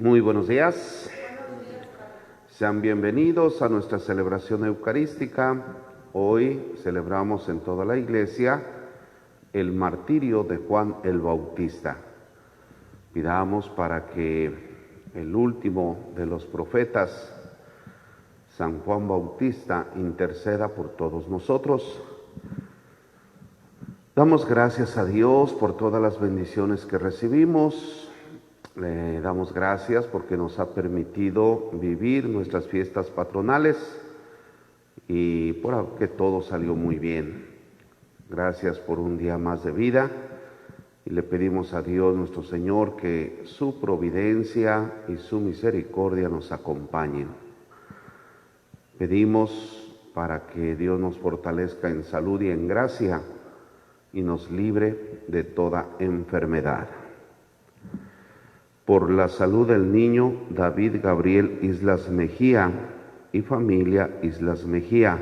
Muy buenos días. Sean bienvenidos a nuestra celebración eucarística. Hoy celebramos en toda la iglesia el martirio de Juan el Bautista. Pidamos para que el último de los profetas, San Juan Bautista, interceda por todos nosotros. Damos gracias a Dios por todas las bendiciones que recibimos. Le damos gracias porque nos ha permitido vivir nuestras fiestas patronales y por que todo salió muy bien. Gracias por un día más de vida y le pedimos a Dios nuestro Señor que su providencia y su misericordia nos acompañen. Pedimos para que Dios nos fortalezca en salud y en gracia y nos libre de toda enfermedad. Por la salud del niño David Gabriel Islas Mejía y familia Islas Mejía.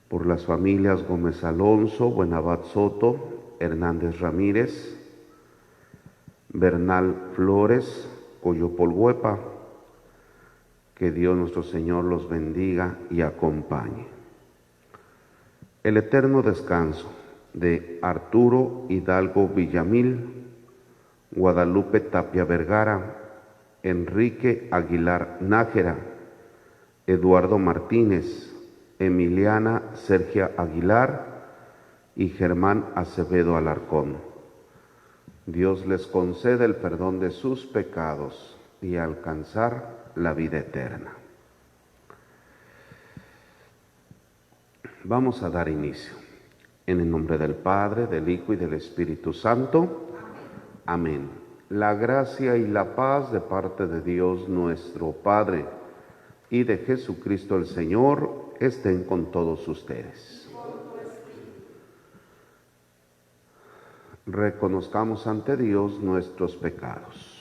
Por las familias Gómez Alonso, Buenabad Soto, Hernández Ramírez, Bernal Flores, Coyopolhuepa. Que Dios nuestro Señor los bendiga y acompañe. El eterno descanso de Arturo Hidalgo Villamil, Guadalupe Tapia Vergara, Enrique Aguilar Nájera, Eduardo Martínez, Emiliana Sergia Aguilar y Germán Acevedo Alarcón. Dios les conceda el perdón de sus pecados y alcanzar la vida eterna. Vamos a dar inicio. En el nombre del Padre, del Hijo y del Espíritu Santo. Amén. La gracia y la paz de parte de Dios nuestro Padre y de Jesucristo el Señor estén con todos ustedes. Reconozcamos ante Dios nuestros pecados.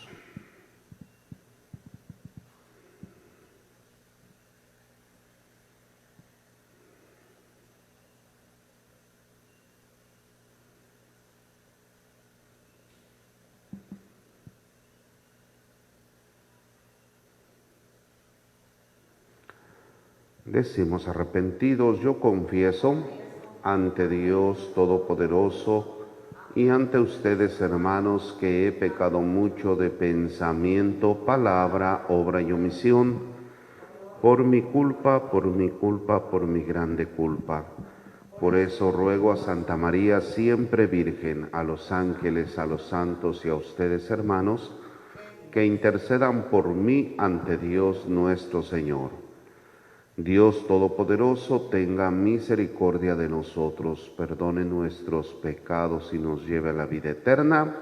Decimos arrepentidos, yo confieso ante Dios Todopoderoso y ante ustedes, hermanos, que he pecado mucho de pensamiento, palabra, obra y omisión, por mi culpa, por mi grande culpa. Por eso ruego a Santa María, siempre Virgen, a los ángeles, a los santos y a ustedes, hermanos, que intercedan por mí ante Dios nuestro Señor. Dios Todopoderoso, tenga misericordia de nosotros, perdone nuestros pecados y nos lleve a la vida eterna.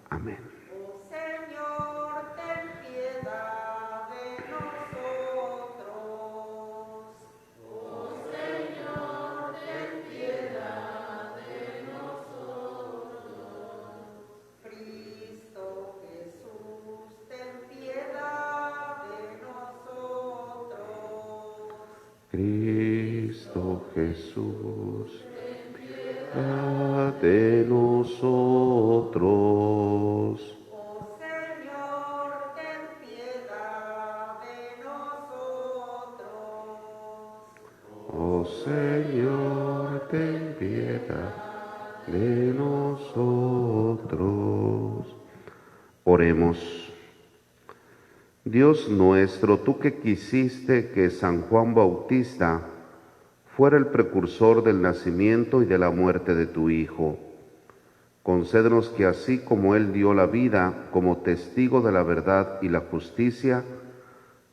Amén. Oh Señor, ten piedad de nosotros. Oh Señor, ten piedad de nosotros. Cristo Jesús, ten piedad de nosotros. Cristo Jesús, ten piedad de nosotros. Oh Señor, ten piedad de nosotros. Oh Señor, ten piedad de nosotros. Oremos. Dios nuestro, tú que quisiste que San Juan Bautista fuera el precursor del nacimiento y de la muerte de tu Hijo, concédenos que así como Él dio la vida como testigo de la verdad y la justicia,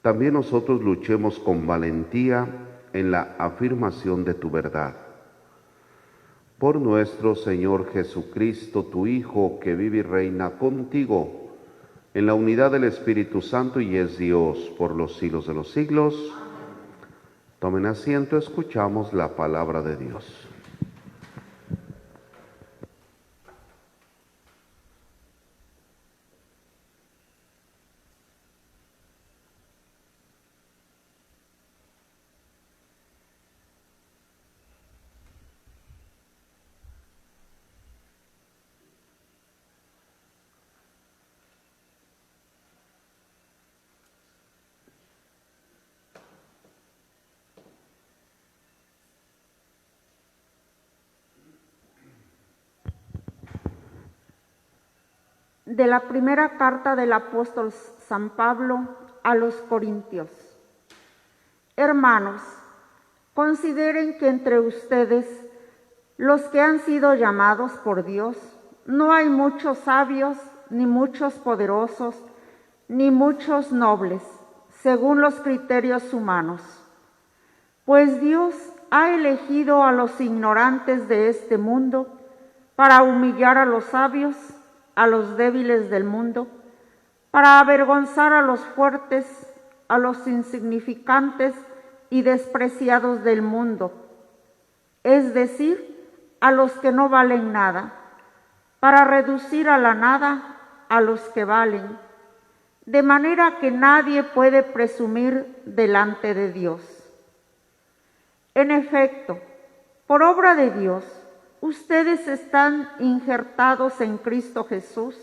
también nosotros luchemos con valentía en la afirmación de tu verdad. Por nuestro Señor Jesucristo, tu Hijo, que vive y reina contigo, en la unidad del Espíritu Santo y es Dios por los siglos de los siglos. Tomen asiento, escuchamos la palabra de Dios. de la primera carta del apóstol San Pablo a los Corintios. Hermanos, consideren que entre ustedes, los que han sido llamados por Dios, no hay muchos sabios, ni muchos poderosos, ni muchos nobles, según los criterios humanos. Pues Dios ha elegido a los ignorantes de este mundo para humillar a los sabios, a los débiles del mundo, para avergonzar a los fuertes, a los insignificantes y despreciados del mundo, es decir, a los que no valen nada, para reducir a la nada a los que valen, de manera que nadie puede presumir delante de Dios. En efecto, por obra de Dios, ustedes están injertados en Cristo Jesús,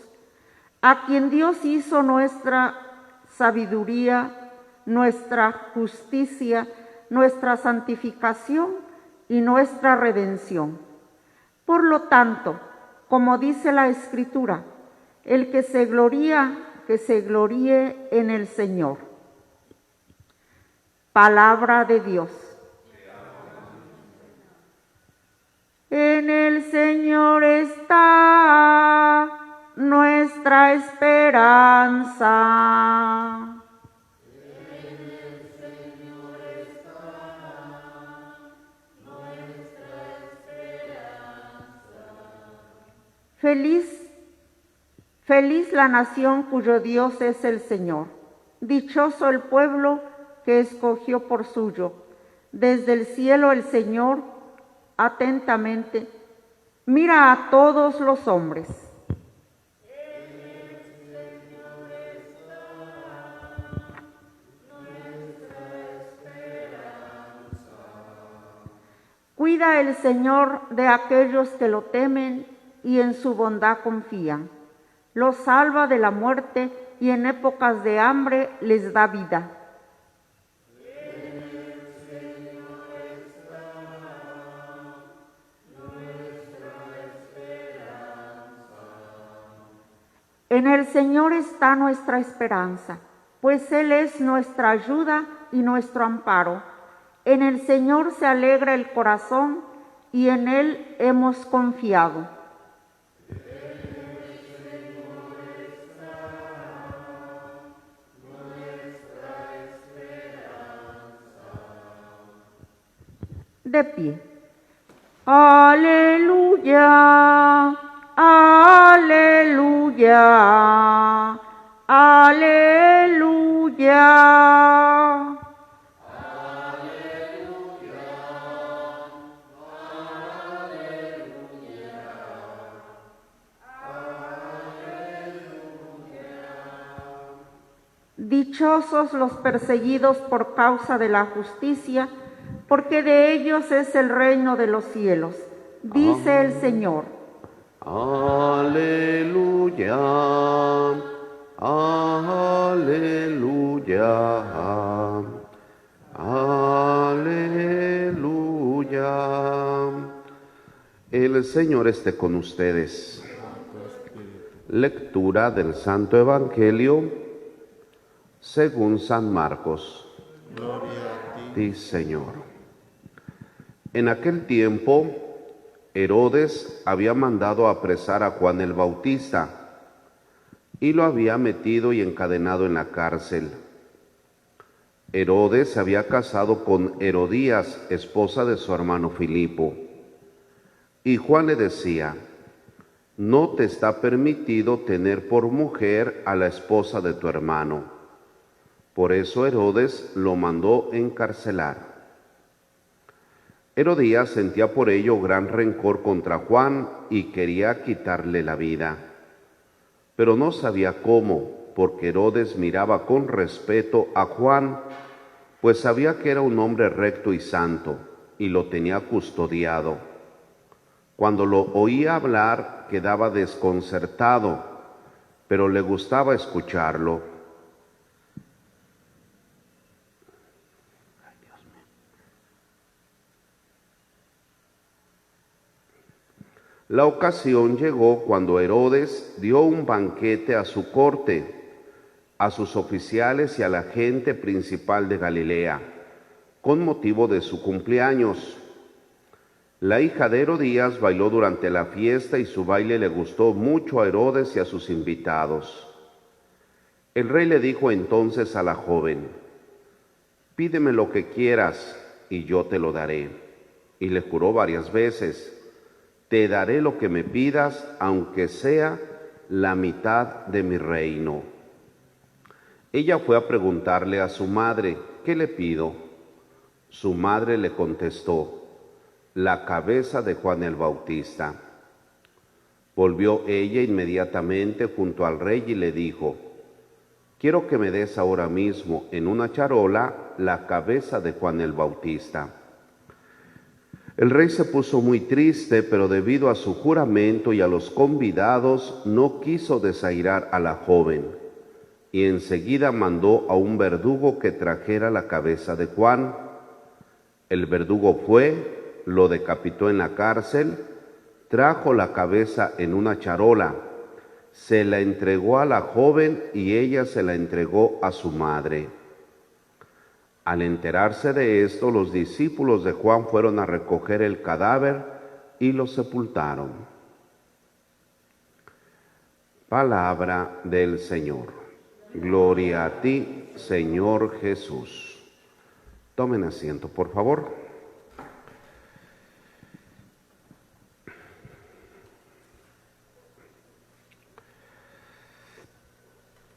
a quien Dios hizo nuestra sabiduría, nuestra justicia, nuestra santificación y nuestra redención. Por lo tanto, como dice la Escritura, el que se gloría, que se gloríe en el Señor. Palabra de Dios. En el Señor está nuestra esperanza. Feliz la nación cuyo Dios es el Señor. Dichoso el pueblo que escogió por suyo. Desde el cielo el Señor atentamente mira a todos los hombres. Cuida el Señor de aquellos que lo temen y en su bondad confían. Los salva de la muerte y en épocas de hambre les da vida. En el Señor está nuestra esperanza, pues Él es nuestra ayuda y nuestro amparo. En el Señor se alegra el corazón y en Él hemos confiado. De pie. Aleluya, aleluya, aleluya. Dichosos los perseguidos por causa de la justicia, porque de ellos es el reino de los cielos. Dice el Señor. Aleluya, aleluya, aleluya. El Señor esté con ustedes. Lectura del Santo Evangelio según San Marcos. Gloria a ti, Señor. En aquel tiempo, Herodes había mandado apresar a Juan el Bautista y lo había metido y encadenado en la cárcel. Herodes se había casado con Herodías, esposa de su hermano Filipo. Y Juan le decía: no te está permitido tener por mujer a la esposa de tu hermano. Por eso Herodes lo mandó encarcelar. Herodías sentía por ello gran rencor contra Juan y quería quitarle la vida. Pero no sabía cómo, porque Herodes miraba con respeto a Juan, pues sabía que era un hombre recto y santo, y lo tenía custodiado. Cuando lo oía hablar, quedaba desconcertado, pero le gustaba escucharlo. La ocasión llegó cuando Herodes dio un banquete a su corte, a sus oficiales y a la gente principal de Galilea, con motivo de su cumpleaños. La hija de Herodías bailó durante la fiesta y su baile le gustó mucho a Herodes y a sus invitados. El rey le dijo entonces a la joven: «Pídeme lo que quieras y yo te lo daré». Y le juró varias veces: «Te daré lo que me pidas, aunque sea la mitad de mi reino». Ella fue a preguntarle a su madre: «¿Qué le pido?». Su madre le contestó: «La cabeza de Juan el Bautista». Volvió ella inmediatamente junto al rey y le dijo: «Quiero que me des ahora mismo en una charola la cabeza de Juan el Bautista». El rey se puso muy triste, pero debido a su juramento y a los convidados, no quiso desairar a la joven, y enseguida mandó a un verdugo que trajera la cabeza de Juan. El verdugo fue, lo decapitó en la cárcel, trajo la cabeza en una charola, se la entregó a la joven y ella se la entregó a su madre. Al enterarse de esto, los discípulos de Juan fueron a recoger el cadáver y lo sepultaron. Palabra del Señor. Gloria a ti, Señor Jesús. Tomen asiento, por favor.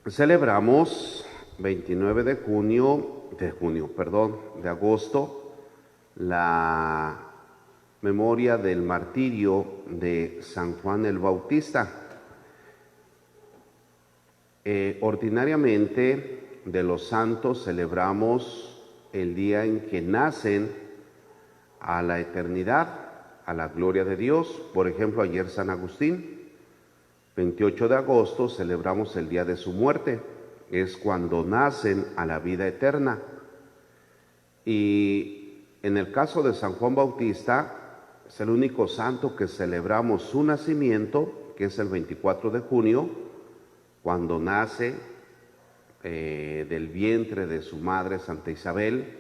Celebramos 29 de agosto, la memoria del martirio de San Juan el Bautista. Ordinariamente de los santos celebramos el día en que nacen a la eternidad, a la gloria de Dios. Por ejemplo, ayer San Agustín. 28 de agosto celebramos el día de su muerte, es cuando nacen a la vida eterna. Y en el caso de San Juan Bautista, es el único santo que celebramos su nacimiento, que es el 24 de junio, cuando nace del vientre de su madre Santa Isabel.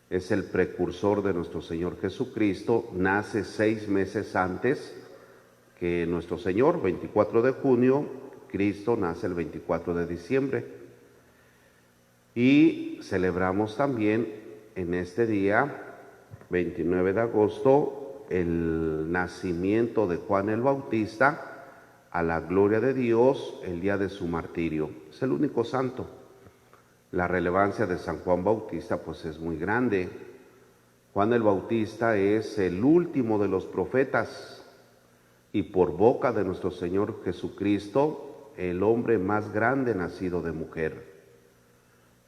Es el precursor de nuestro Señor Jesucristo, nace 6 meses antes que nuestro Señor, 24 de junio, Cristo nace el 24 de diciembre. Y celebramos también en este día, 29 de agosto, el nacimiento de Juan el Bautista a la gloria de Dios, el día de su martirio. Es el único santo. La relevancia de San Juan Bautista pues es muy grande. Juan el Bautista es el último de los profetas, y por boca de nuestro Señor Jesucristo, el hombre más grande nacido de mujer.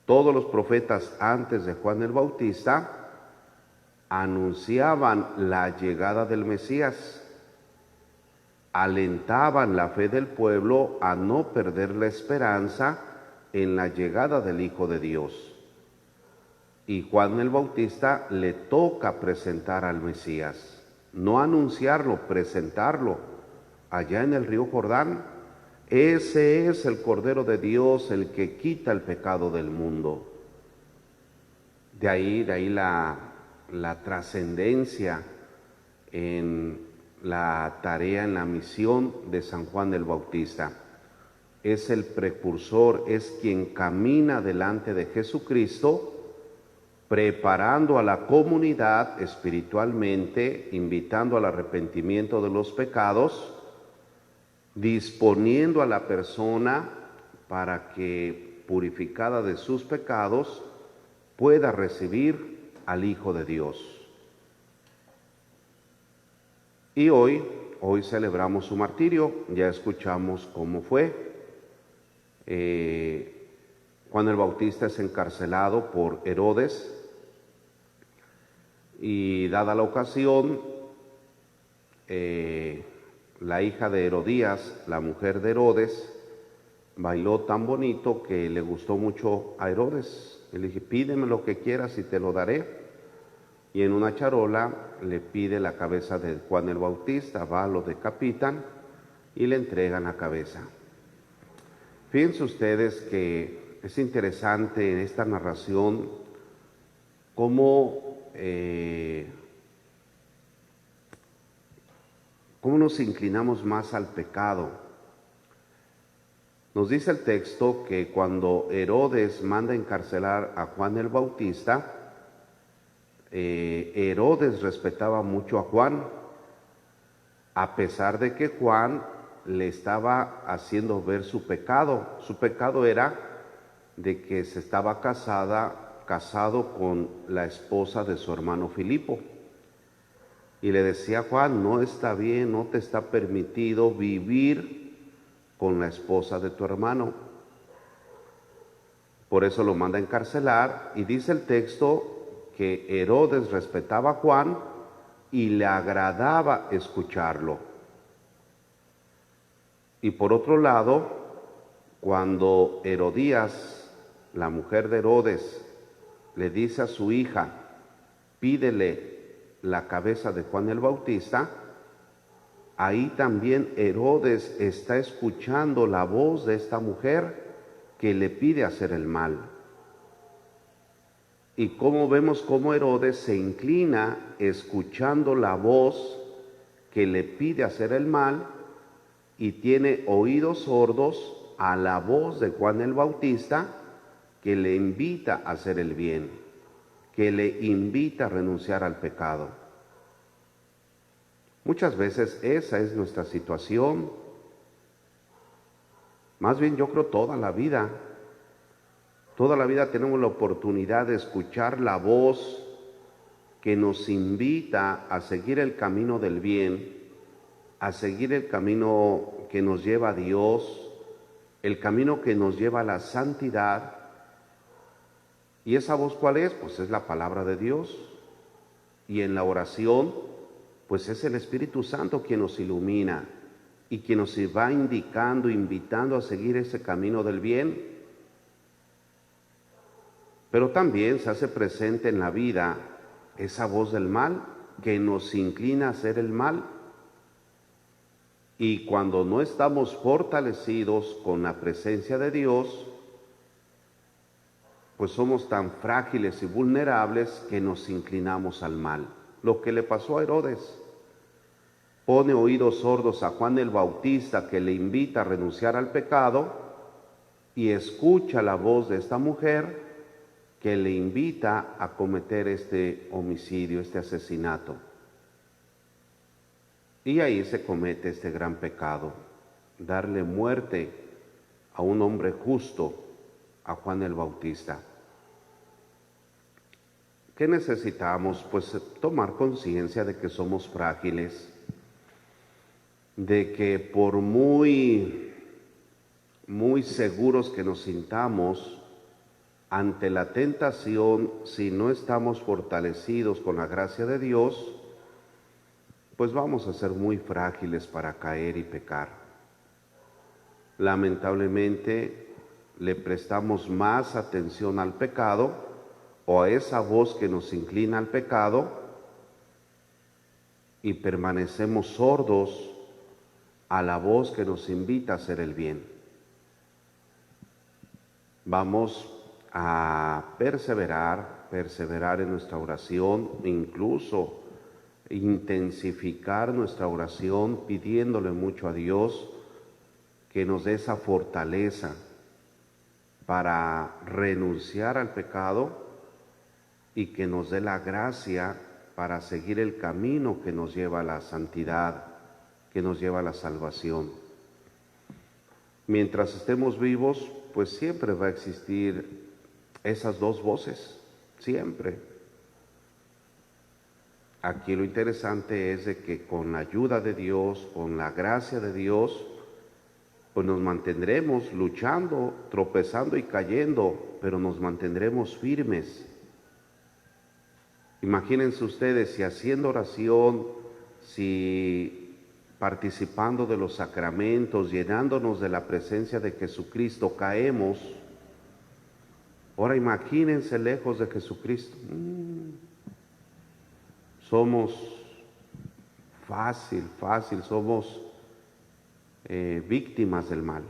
Todos los profetas antes de Juan el Bautista anunciaban la llegada del Mesías, alentaban la fe del pueblo a no perder la esperanza en la llegada del Hijo de Dios. Y Juan el Bautista le toca presentar al Mesías. No anunciarlo, presentarlo allá en el río Jordán. Ese es el Cordero de Dios, el que quita el pecado del mundo. De ahí la trascendencia en la tarea, en la misión de San Juan el Bautista. Es el precursor, es quien camina delante de Jesucristo, preparando a la comunidad espiritualmente, invitando al arrepentimiento de los pecados, disponiendo a la persona para que, purificada de sus pecados, pueda recibir al Hijo de Dios. Y hoy celebramos su martirio. Ya escuchamos cómo fue. Juan el Bautista es encarcelado por Herodes, y dada la ocasión, la hija de Herodías, la mujer de Herodes, bailó tan bonito que le gustó mucho a Herodes. Le dije: «Pídeme lo que quieras y te lo daré». y en una charola le pide la cabeza de Juan el Bautista, va, lo decapitan y le entregan la cabeza. Fíjense ustedes que es interesante en esta narración cómo nos inclinamos más al pecado. Nos dice el texto que cuando Herodes manda encarcelar a Juan el Bautista, Herodes respetaba mucho a Juan, a pesar de que Juan le estaba haciendo ver su pecado. Su pecado era de que se estaba casado con la esposa de su hermano Filipo. Y le decía a Juan, no está bien, no te está permitido vivir con la esposa de tu hermano. Por eso lo manda a encarcelar, y dice el texto que Herodes respetaba a Juan y le agradaba escucharlo. Y por otro lado, cuando Herodías, la mujer de Herodes, le dice a su hija, pídele la cabeza de Juan el Bautista, ahí también Herodes está escuchando la voz de esta mujer que le pide hacer el mal. Y como vemos cómo Herodes se inclina escuchando la voz que le pide hacer el mal y tiene oídos sordos a la voz de Juan el Bautista que le invita a hacer el bien, que le invita a renunciar al pecado. Muchas veces esa es nuestra situación, más bien yo creo toda la vida tenemos la oportunidad de escuchar la voz que nos invita a seguir el camino del bien, a seguir el camino que nos lleva a Dios, el camino que nos lleva a la santidad. ¿Y esa voz cuál es? Pues es la palabra de Dios. Y en la oración, pues es el Espíritu Santo quien nos ilumina y quien nos va indicando, invitando a seguir ese camino del bien. Pero también se hace presente en la vida esa voz del mal que nos inclina a hacer el mal. Y cuando no estamos fortalecidos con la presencia de Dios, pues somos tan frágiles y vulnerables que nos inclinamos al mal. Lo que le pasó a Herodes. Pone oídos sordos a Juan el Bautista que le invita a renunciar al pecado y escucha la voz de esta mujer que le invita a cometer este homicidio, este asesinato. Y ahí se comete este gran pecado, darle muerte a un hombre justo, a Juan el Bautista. ¿Qué necesitamos? Pues tomar conciencia de que somos frágiles, de que por muy seguros que nos sintamos, ante la tentación, si no estamos fortalecidos con la gracia de Dios, pues vamos a ser muy frágiles para caer y pecar. Lamentablemente, le prestamos más atención al pecado o a esa voz que nos inclina al pecado y permanecemos sordos a la voz que nos invita a hacer el bien. Vamos a perseverar en nuestra oración, incluso intensificar nuestra oración pidiéndole mucho a Dios que nos dé esa fortaleza para renunciar al pecado y que nos dé la gracia para seguir el camino que nos lleva a la santidad, que nos lleva a la salvación. Mientras estemos vivos, pues siempre va a existir esas dos voces, siempre. Aquí lo interesante es de que con la ayuda de Dios, con la gracia de Dios, pues nos mantendremos luchando, tropezando y cayendo, pero nos mantendremos firmes. Imagínense ustedes si haciendo oración, si participando de los sacramentos, llenándonos de la presencia de Jesucristo, caemos. Ahora imagínense lejos de Jesucristo. somos somos víctimas del mal.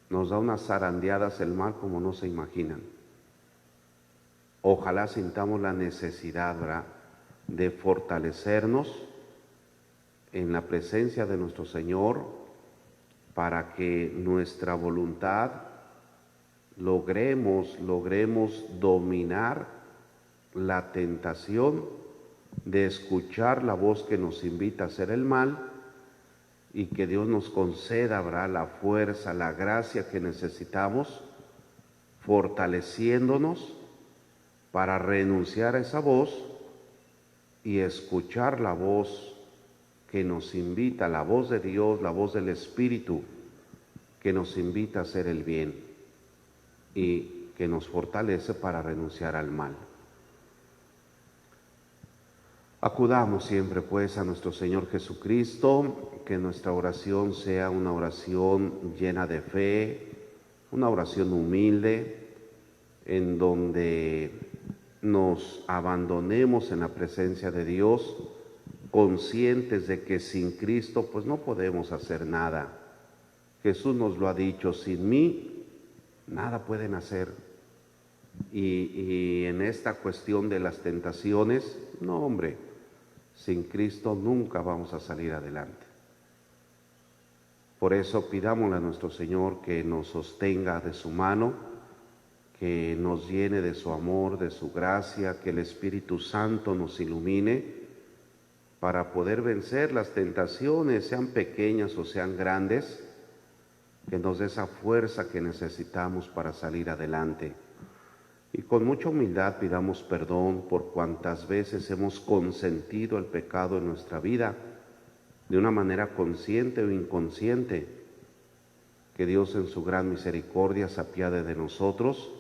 Nos da unas zarandeadas el mal como no se imaginan. Ojalá sintamos la necesidad, ¿verdad?, de fortalecernos en la presencia de nuestro Señor para que nuestra voluntad logremos dominar la tentación de escuchar la voz que nos invita a hacer el mal, y que Dios nos conceda, ¿verdad?, la fuerza, la gracia que necesitamos, fortaleciéndonos para renunciar a esa voz y escuchar la voz que nos invita, la voz de Dios, la voz del Espíritu, que nos invita a hacer el bien y que nos fortalece para renunciar al mal. Acudamos siempre pues a nuestro Señor Jesucristo, que nuestra oración sea una oración llena de fe, una oración humilde, en donde nos abandonemos en la presencia de Dios, conscientes de que sin Cristo pues no podemos hacer nada. Jesús nos lo ha dicho: sin mí nada pueden hacer. Y en esta cuestión de las tentaciones, no, hombre, sin Cristo nunca vamos a salir adelante. Por eso pidámosle a nuestro Señor que nos sostenga de su mano, que nos llene de su amor, de su gracia, que el Espíritu Santo nos ilumine para poder vencer las tentaciones, sean pequeñas o sean grandes, que nos dé esa fuerza que necesitamos para salir adelante. Y con mucha humildad pidamos perdón por cuantas veces hemos consentido el pecado en nuestra vida, de una manera consciente o inconsciente. Que Dios en su gran misericordia se apiade de nosotros,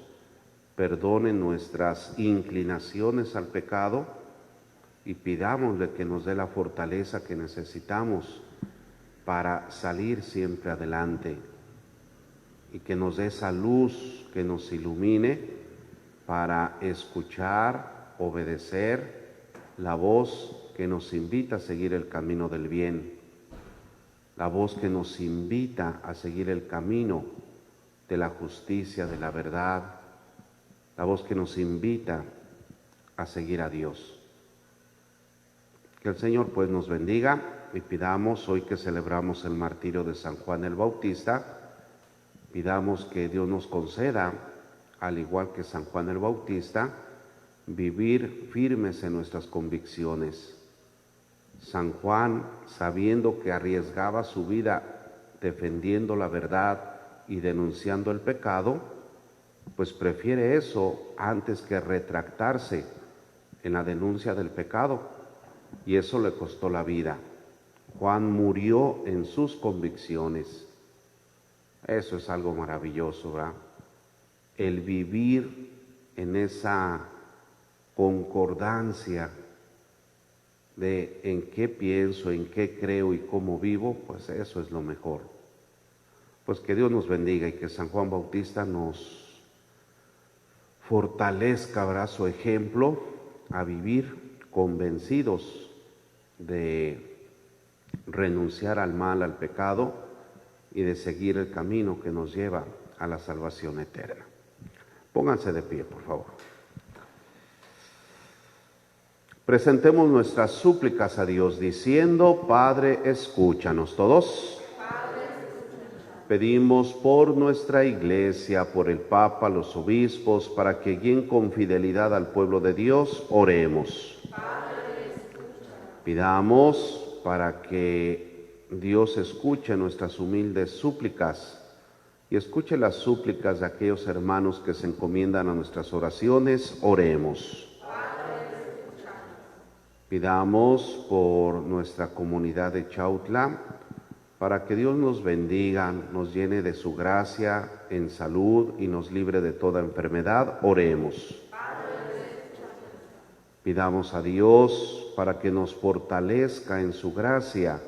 perdone nuestras inclinaciones al pecado y pidámosle que nos dé la fortaleza que necesitamos para salir siempre adelante, y que nos dé esa luz que nos ilumine para escuchar, obedecer la voz que nos invita a seguir el camino del bien, la voz que nos invita a seguir el camino de la justicia, de la verdad, la voz que nos invita a seguir a Dios. Que el Señor pues nos bendiga, y pidamos, hoy que celebramos el martirio de San Juan el Bautista, pidamos que Dios nos conceda, al igual que San Juan el Bautista, vivir firmes en nuestras convicciones. San Juan, sabiendo que arriesgaba su vida defendiendo la verdad y denunciando el pecado, pues prefiere eso antes que retractarse en la denuncia del pecado, y eso le costó la vida. Juan murió en sus convicciones. Eso es algo maravilloso, ¿verdad? El vivir en esa concordancia de en qué pienso, en qué creo y cómo vivo, pues eso es lo mejor. Pues que Dios nos bendiga y que San Juan Bautista nos fortalezca, ¿verdad?, su ejemplo a vivir convencidos de renunciar al mal, al pecado, y de seguir el camino que nos lleva a la salvación eterna. Pónganse de pie, por favor. Presentemos nuestras súplicas a Dios diciendo: Padre, escúchanos. Todos. Padre, escúchanos. Pedimos por nuestra Iglesia, por el Papa, los obispos, para que guíen con fidelidad al pueblo de Dios. Oremos. Padre, escúchanos. Pidamos para que Dios escuche nuestras humildes súplicas y escuche las súplicas de aquellos hermanos que se encomiendan a nuestras oraciones. Oremos. Pidamos por nuestra comunidad de Chautla, para que Dios nos bendiga, nos llene de su gracia en salud y nos libre de toda enfermedad. Oremos. Pidamos a Dios para que nos fortalezca en su gracia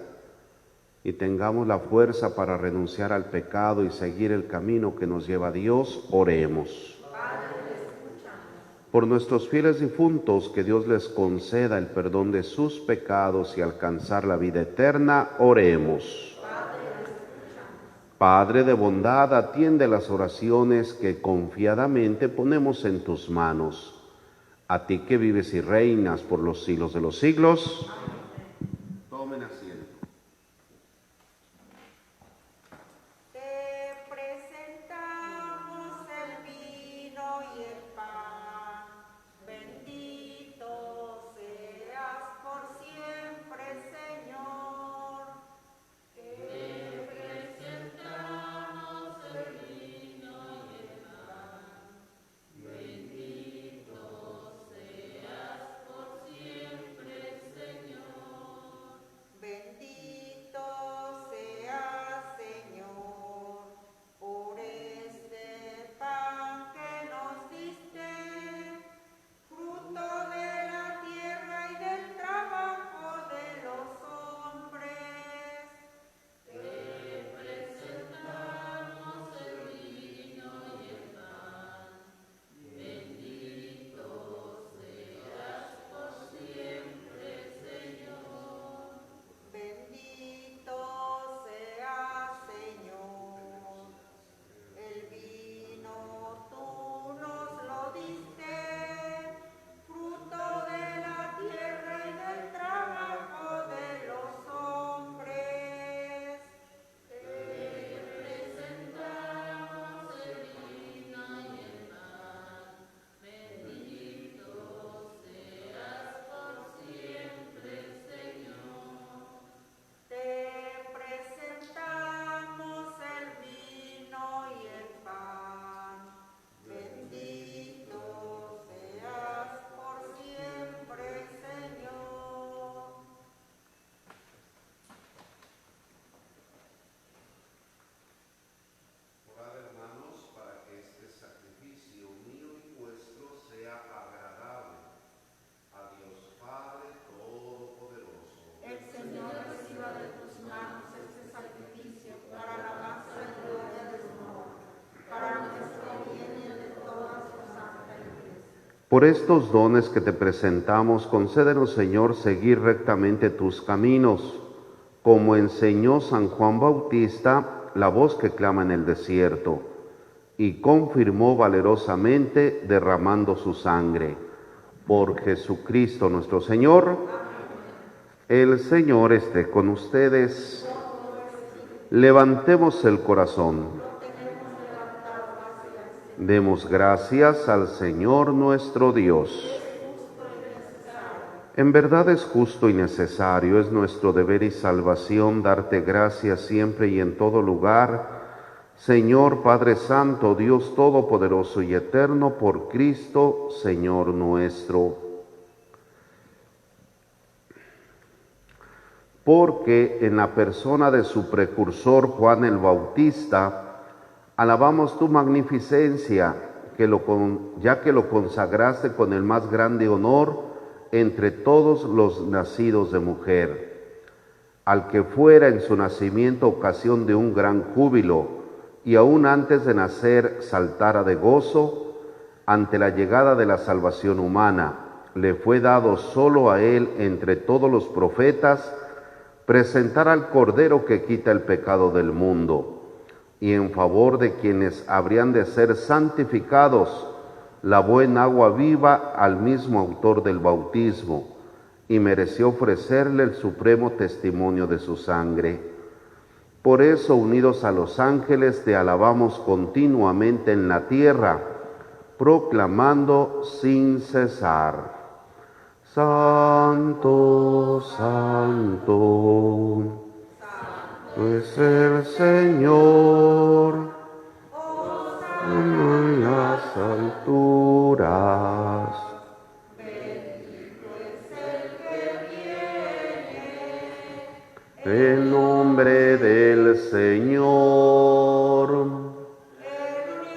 y tengamos la fuerza para renunciar al pecado y seguir el camino que nos lleva a Dios. Oremos. Por nuestros fieles difuntos, que Dios les conceda el perdón de sus pecados y alcanzar la vida eterna, oremos. Padre de bondad, atiende las oraciones que confiadamente ponemos en tus manos. A ti que vives y reinas por los siglos de los siglos. Tomen asiento. Te presentamos el vino y el pan. Bendito seas por siempre, Señor. Te presentamos el vino y el pan. Bendito seas por siempre, Señor. Bendito seas, Señor, por este pan que nos diste, fruto de la tierra y del trabajo de los hombres. Te presentamos el vino y el pan. Bendito seas por siempre, Señor. Bendito seas, Señor. El vino tú nos lo diste, fruto de la tierra y del trabajo de los hombres. Te presentamos el vino y el pan. Bendito seas por siempre, Señor. Te presentamos el vino y el pan. Bendito seas por siempre, Señor. Orad, hermanos, para que este sacrificio mío y vuestro sea agradable a Dios Padre Todopoderoso. El Señor reciba de tus manos este sacrificio para alabanza y gloria de su nombre, para nuestro bien y el de toda su santa iglesia. Por estos dones que te presentamos, concédenos, Señor, seguir rectamente tus caminos, como enseñó San Juan Bautista, la voz que clama en el desierto, y confirmó valerosamente derramando su sangre. Por Jesucristo nuestro Señor. El Señor esté con ustedes. Levantemos el corazón. Demos gracias al Señor nuestro Dios. En verdad es justo y necesario, es nuestro deber y salvación darte gracias siempre y en todo lugar, Señor Padre Santo, Dios Todopoderoso y Eterno, por Cristo, Señor nuestro. Porque en la persona de su precursor Juan el Bautista, alabamos tu magnificencia, ya que lo consagraste con el más grande honor entre todos los nacidos de mujer, al que fuera en su nacimiento ocasión de un gran júbilo, y aún antes de nacer saltara de gozo ante la llegada de la salvación humana, le fue dado solo a él entre todos los profetas presentar al Cordero que quita el pecado del mundo, y en favor de quienes habrían de ser santificados, la buena agua viva al mismo autor del bautismo, y mereció ofrecerle el supremo testimonio de su sangre. Por eso, unidos a los ángeles, te alabamos continuamente en la tierra, proclamando sin cesar: Santo, Santo, es el Señor, en las alturas. Bendito es el que viene En nombre del Señor,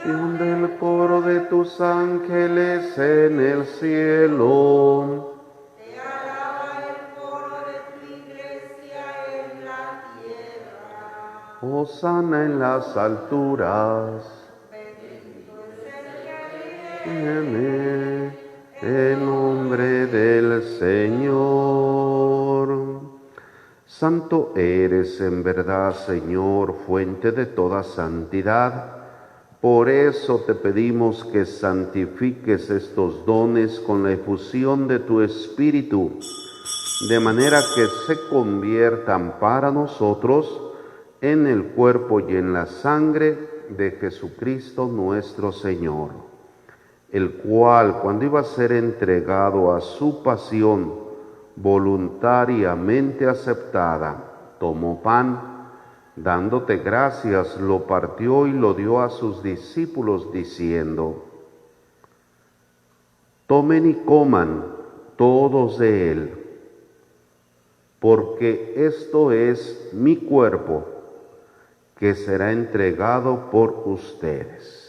y del coro de tus ángeles en el cielo. Te alaba el coro de tu iglesia en la tierra. Hosana en las alturas. Bendito es el que Viene En nombre del Señor. Santo eres en verdad, Señor, fuente de toda santidad. Por eso te pedimos que santifiques estos dones con la efusión de tu Espíritu, de manera que se conviertan para nosotros en el cuerpo y en la sangre de Jesucristo nuestro Señor, el cual, cuando iba a ser entregado a su pasión voluntariamente aceptada, tomó pan, dándote gracias, lo partió y lo dio a sus discípulos, diciendo: tomen y coman todos de él, porque esto es mi cuerpo, que será entregado por ustedes.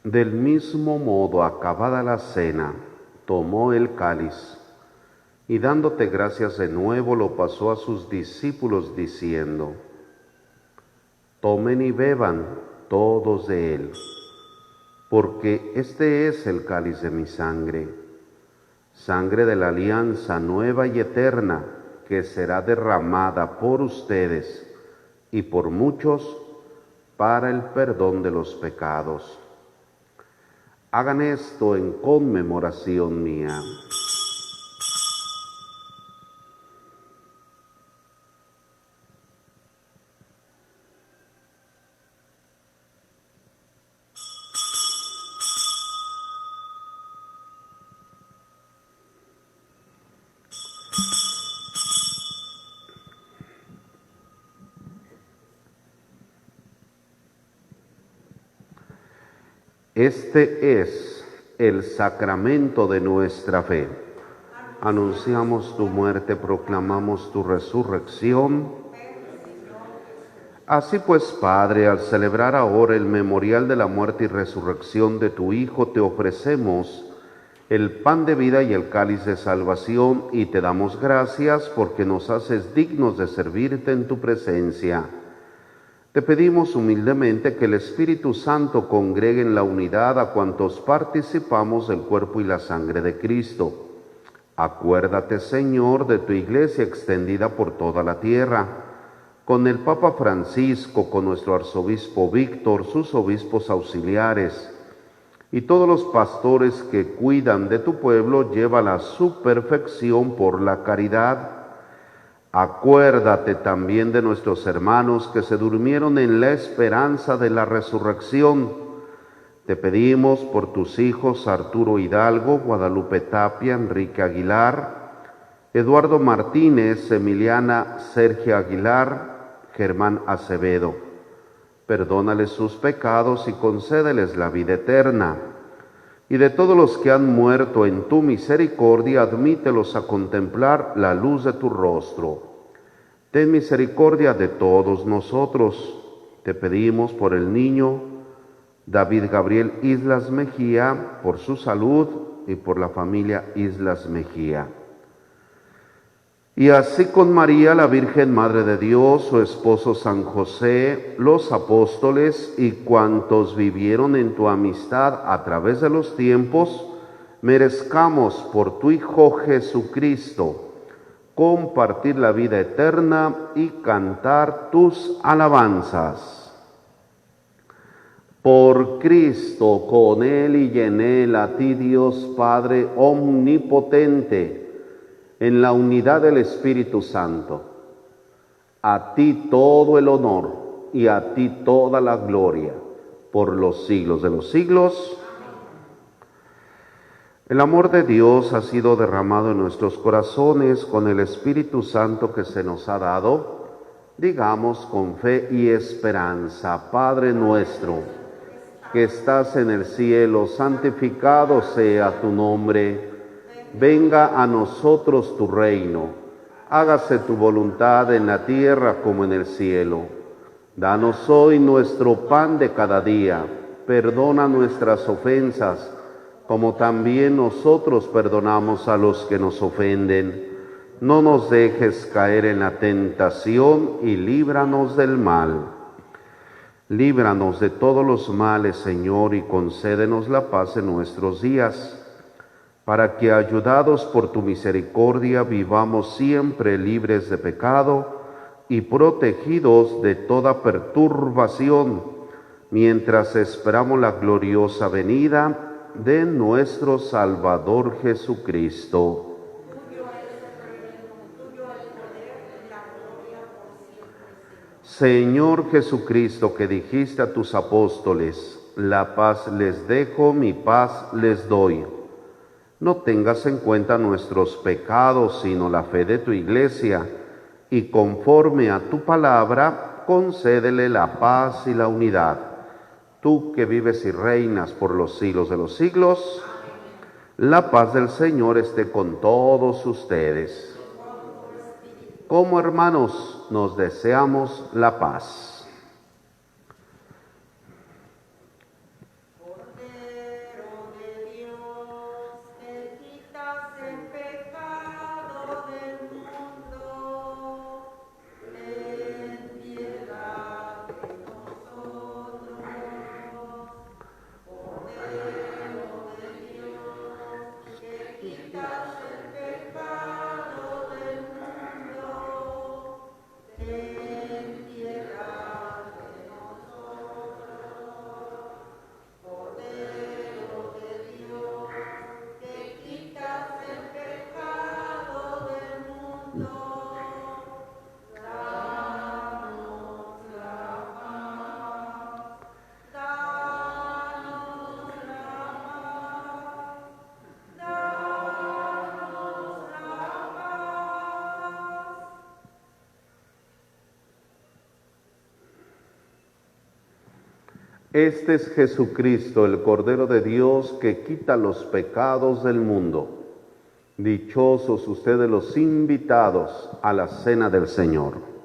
Del mismo modo, acabada la cena, tomó el cáliz y dándote gracias de nuevo lo pasó a sus discípulos diciendo: tomen y beban todos de él, porque este es el cáliz de mi sangre, sangre de la alianza nueva y eterna, que será derramada por ustedes y por muchos para el perdón de los pecados. Hagan esto en conmemoración mía. Este es el sacramento de nuestra fe. Anunciamos tu muerte, proclamamos tu resurrección. Así pues, Padre, al celebrar ahora el memorial de la muerte y resurrección de tu Hijo, te ofrecemos el pan de vida y el cáliz de salvación, y te damos gracias porque nos haces dignos de servirte en tu presencia. Te pedimos humildemente que el Espíritu Santo congregue en la unidad a cuantos participamos del cuerpo y la sangre de Cristo. Acuérdate, Señor, de tu Iglesia extendida por toda la tierra, con el Papa Francisco, con nuestro Arzobispo Víctor, sus obispos auxiliares, y todos los pastores que cuidan de tu pueblo, llévala a su perfección por la caridad. Acuérdate también de nuestros hermanos que se durmieron en la esperanza de la resurrección. Te pedimos por tus hijos Arturo Hidalgo, Guadalupe Tapia, Enrique Aguilar, Eduardo Martínez, Emiliana Sergio Aguilar, Germán Acevedo. Perdónales sus pecados y concédeles la vida eterna. Y de todos los que han muerto en tu misericordia, admítelos a contemplar la luz de tu rostro. Ten misericordia de todos nosotros. Te pedimos por el niño David Gabriel Islas Mejía, por su salud y por la familia Islas Mejía. Y así con María, la Virgen Madre de Dios, su esposo San José, los apóstoles y cuantos vivieron en tu amistad a través de los tiempos, merezcamos por tu Hijo Jesucristo compartir la vida eterna y cantar tus alabanzas. Por Cristo, con Él y en Él, a ti Dios Padre omnipotente, en la unidad del Espíritu Santo, a ti todo el honor y a ti toda la gloria, por los siglos de los siglos. El amor de Dios ha sido derramado en nuestros corazones con el Espíritu Santo que se nos ha dado. Digamos con fe y esperanza: Padre nuestro, que estás en el cielo, santificado sea tu nombre. Venga a nosotros tu reino. Hágase tu voluntad en la tierra como en el cielo. Danos hoy nuestro pan de cada día. Perdona nuestras ofensas, como también nosotros perdonamos a los que nos ofenden. No nos dejes caer en la tentación y líbranos del mal. Líbranos de todos los males, Señor, y concédenos la paz en nuestros días, para que, ayudados por tu misericordia, vivamos siempre libres de pecado y protegidos de toda perturbación, mientras esperamos la gloriosa venida de nuestro Salvador Jesucristo. Señor Jesucristo, que dijiste a tus apóstoles: la paz les dejo, mi paz les doy. No tengas en cuenta nuestros pecados, sino la fe de tu Iglesia, y conforme a tu palabra, concédele la paz y la unidad. Tú que vives y reinas por los siglos de los siglos, la paz del Señor esté con todos ustedes. Como hermanos, nos deseamos la paz. Este es Jesucristo, el Cordero de Dios, que quita los pecados del mundo. Dichosos ustedes los invitados a la cena del Señor.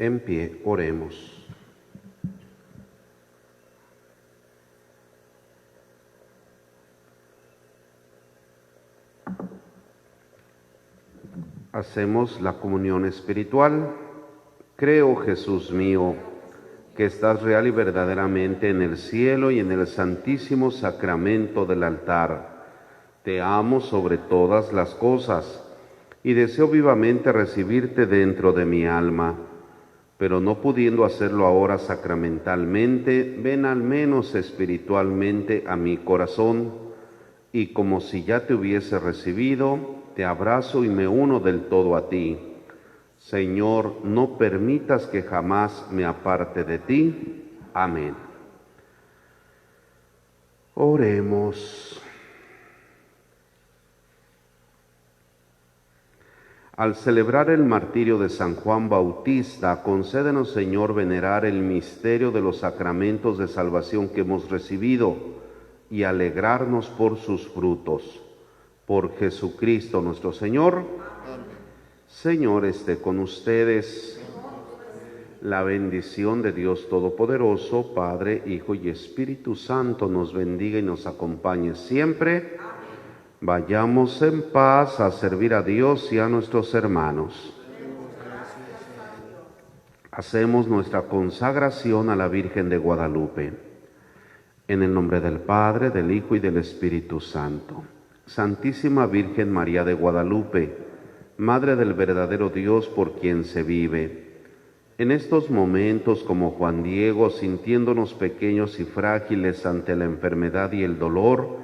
En pie, oremos. Hacemos la comunión espiritual. Creo, Jesús mío, que estás real y verdaderamente en el cielo y en el santísimo sacramento del altar. Te amo sobre todas las cosas y deseo vivamente recibirte dentro de mi alma. Pero no pudiendo hacerlo ahora sacramentalmente, ven al menos espiritualmente a mi corazón, y como si ya te hubiese recibido, te abrazo y me uno del todo a ti. Señor, no permitas que jamás me aparte de ti. Amén. Oremos. Al celebrar el martirio de San Juan Bautista, concédenos, Señor, venerar el misterio de los sacramentos de salvación que hemos recibido y alegrarnos por sus frutos. Por Jesucristo nuestro Señor. Amén. Señor esté con ustedes. La bendición de Dios Todopoderoso, Padre, Hijo y Espíritu Santo, nos bendiga y nos acompañe siempre. Amén. Vayamos en paz a servir a Dios y a nuestros hermanos. Hacemos nuestra consagración a la Virgen de Guadalupe. En el nombre del Padre, del Hijo y del Espíritu Santo. Santísima Virgen María de Guadalupe, Madre del verdadero Dios por quien se vive. En estos momentos, como Juan Diego, sintiéndonos pequeños y frágiles ante la enfermedad y el dolor,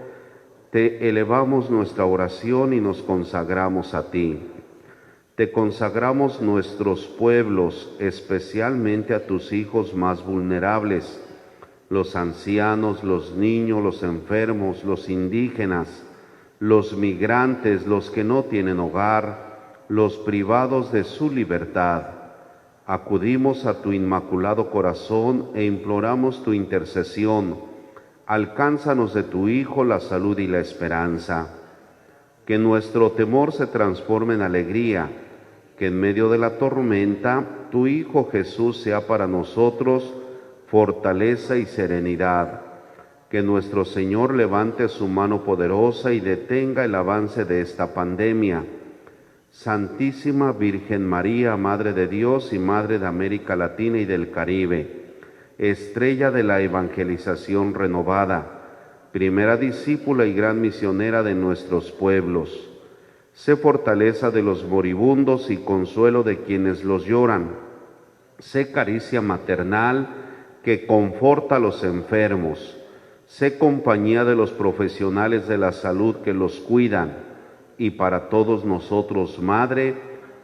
te elevamos nuestra oración y nos consagramos a ti. Te consagramos nuestros pueblos, especialmente a tus hijos más vulnerables, los ancianos, los niños, los enfermos, los indígenas, los migrantes, los que no tienen hogar, los privados de su libertad. Acudimos a tu inmaculado corazón e imploramos tu intercesión. Alcánzanos de tu Hijo la salud y la esperanza. Que nuestro temor se transforme en alegría, que en medio de la tormenta tu Hijo Jesús sea para nosotros fortaleza y serenidad. Que nuestro Señor levante su mano poderosa y detenga el avance de esta pandemia. Santísima Virgen María, Madre de Dios y Madre de América Latina y del Caribe, estrella de la evangelización renovada, primera discípula y gran misionera de nuestros pueblos, sé fortaleza de los moribundos y consuelo de quienes los lloran. Sé caricia maternal que conforta a los enfermos. Sé compañía de los profesionales de la salud que los cuidan, y para todos nosotros, Madre,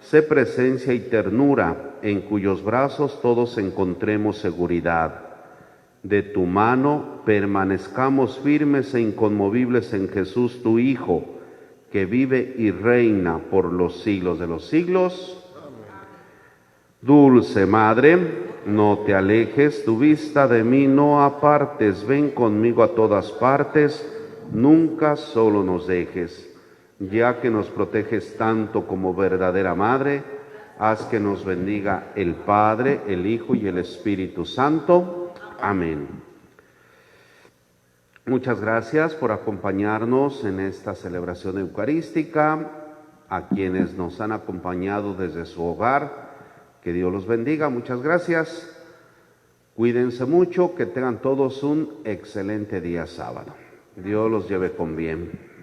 sé presencia y ternura en cuyos brazos todos encontremos seguridad. De tu mano permanezcamos firmes e inconmovibles en Jesús, tu Hijo, que vive y reina por los siglos de los siglos. Dulce Madre, no te alejes, tu vista de mí no apartes, ven conmigo a todas partes, nunca solo nos dejes. Ya que nos proteges tanto como verdadera Madre, haz que nos bendiga el Padre, el Hijo y el Espíritu Santo. Amén. Muchas gracias por acompañarnos en esta celebración eucarística, a quienes nos han acompañado desde su hogar. Que Dios los bendiga, muchas gracias. Cuídense mucho, que tengan todos un excelente día sábado. Dios los lleve con bien.